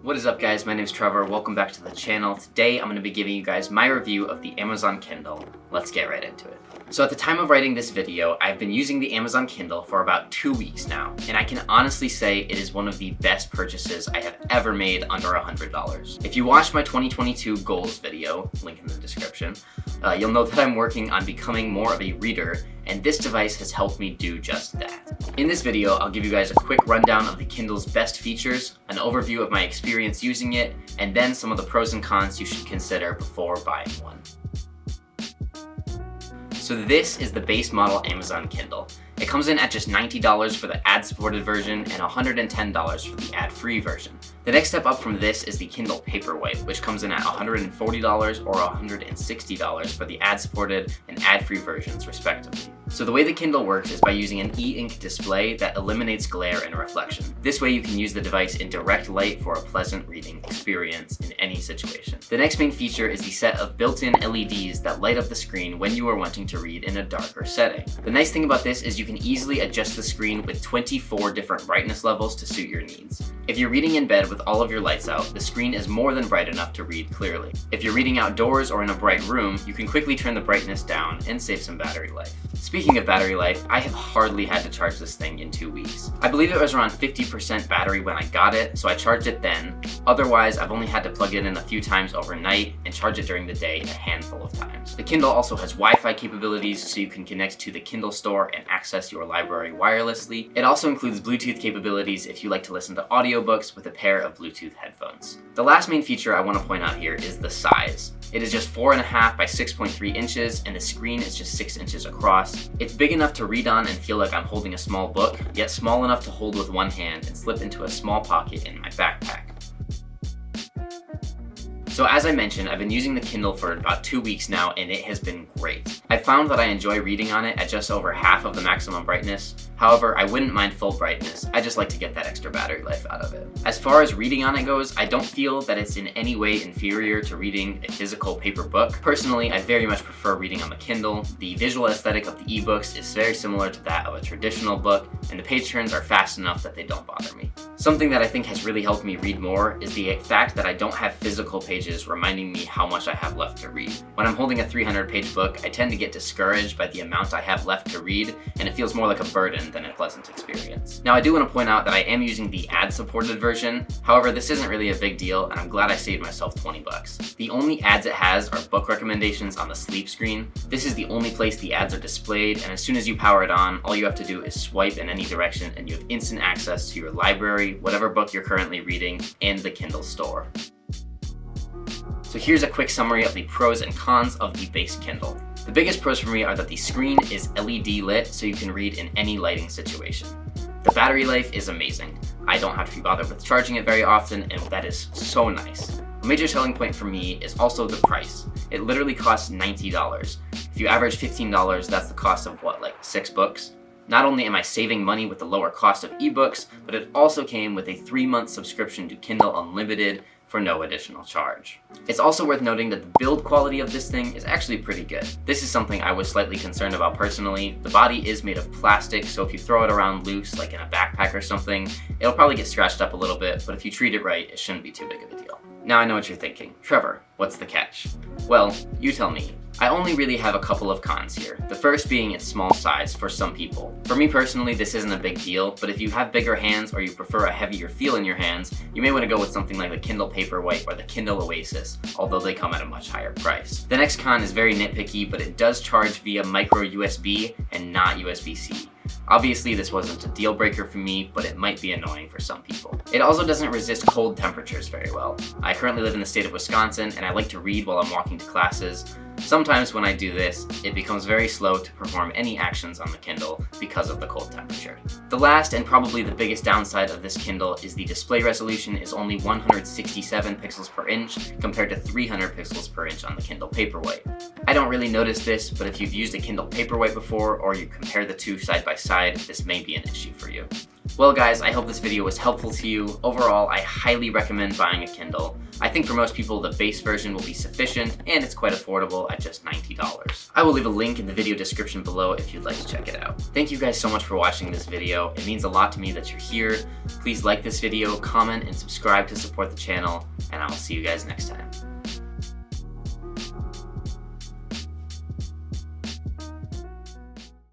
What is up, guys? My name is Trevor. Welcome back to the channel. Today I'm going to be giving you guys my review of the Amazon Kindle. Let's get right into it. So at the time of writing this video, I've been using the Amazon Kindle for about 2 weeks now, and I can honestly say it is one of the best purchases I have ever made under $100. If you watched my 2022 goals video, link in the description, you'll know that I'm working on becoming more of a reader, and this device has helped me do just that. In this video, I'll give you guys a quick rundown of the Kindle's best features, an overview of my experience using it, and then some of the pros and cons you should consider before buying one. So this is the base model Amazon Kindle. It comes in at just $90 for the ad-supported version and $110 for the ad-free version. The next step up from this is the Kindle Paperwhite, which comes in at $140 or $160 for the ad-supported and ad-free versions, respectively. So the way the Kindle works is by using an e-ink display that eliminates glare and reflection. This way you can use the device in direct light for a pleasant reading experience in any situation. The next main feature is the set of built-in LEDs that light up the screen when you are wanting to read in a darker setting. The nice thing about this is you can easily adjust the screen with 24 different brightness levels to suit your needs. If you're reading in bed with all of your lights out, the screen is more than bright enough to read clearly. If you're reading outdoors or in a bright room, you can quickly turn the brightness down and save some battery life. Speaking of battery life, I have hardly had to charge this thing in 2 weeks. I believe it was around 50% battery when I got it, so I charged it then. Otherwise, I've only had to plug it in a few times overnight and charge it during the day a handful of times. The Kindle also has Wi-Fi capabilities, so you can connect to the Kindle store and access your library wirelessly. It also includes Bluetooth capabilities if you like to listen to audiobooks with a pair of Bluetooth headphones. The last main feature I want to point out here is the size. It is just 4.5 by 6.3 inches, and the screen is just 6 inches across. It's big enough to read on and feel like I'm holding a small book, yet small enough to hold with one hand and slip into a small pocket in my backpack. So as I mentioned, I've been using the Kindle for about 2 weeks now, and it has been great. I found that I enjoy reading on it at just over half of the maximum brightness. However, I wouldn't mind full brightness. I just like to get that extra battery life out of it. As far as reading on it goes, I don't feel that it's in any way inferior to reading a physical paper book. Personally, I very much prefer reading on the Kindle. The visual aesthetic of the ebooks is very similar to that of a traditional book, and the page turns are fast enough that they don't bother me. Something that I think has really helped me read more is the fact that I don't have physical pages reminding me how much I have left to read. When I'm holding a 300-page book, I tend to get discouraged by the amount I have left to read, and it feels more like a burden than a pleasant experience. Now, I do want to point out that I am using the ad-supported version. However, this isn't really a big deal, and I'm glad I saved myself 20 bucks. The only ads it has are book recommendations on the sleep screen. This is the only place the ads are displayed, and as soon as you power it on, all you have to do is swipe in any direction, and you have instant access to your library, whatever book you're currently reading, and the Kindle store. So here's a quick summary of the pros and cons of the base Kindle. The biggest pros for me are that the screen is LED lit, so you can read in any lighting situation. The battery life is amazing. I don't have to be bothered with charging it very often, and that is so nice. A major selling point for me is also the price. It literally costs $90. If you average $15, that's the cost of what, like 6 books? Not only am I saving money with the lower cost of ebooks, but it also came with a 3-month subscription to Kindle Unlimited for no additional charge. It's also worth noting that the build quality of this thing is actually pretty good. This is something I was slightly concerned about personally. The body is made of plastic, so if you throw it around loose, like in a backpack or something, it'll probably get scratched up a little bit, but if you treat it right, it shouldn't be too big of a deal. Now I know what you're thinking. Trevor, what's the catch? Well, you tell me. I only really have a couple of cons here. The first being its small size for some people. For me personally, this isn't a big deal, but if you have bigger hands or you prefer a heavier feel in your hands, you may want to go with something like the Kindle Paperwhite or the Kindle Oasis, although they come at a much higher price. The next con is very nitpicky, but it does charge via micro USB and not USB-C. Obviously, this wasn't a deal breaker for me, but it might be annoying for some people. It also doesn't resist cold temperatures very well. I currently live in the state of Wisconsin, and I like to read while I'm walking to classes. Sometimes when I do this, it becomes very slow to perform any actions on the Kindle because of the cold temperature. The last and probably the biggest downside of this Kindle is the display resolution is only 167 pixels per inch compared to 300 pixels per inch on the Kindle Paperwhite. I don't really notice this, but if you've used a Kindle Paperwhite before or you compare the two side by side, this may be an issue for you. Well guys, I hope this video was helpful to you. Overall, I highly recommend buying a Kindle. I think for most people the base version will be sufficient, and it's quite affordable at just $90. I will leave a link in the video description below if you'd like to check it out. Thank you guys so much for watching this video. It means a lot to me that you're here. Please like this video, comment, and subscribe to support the channel, and I will see you guys next time.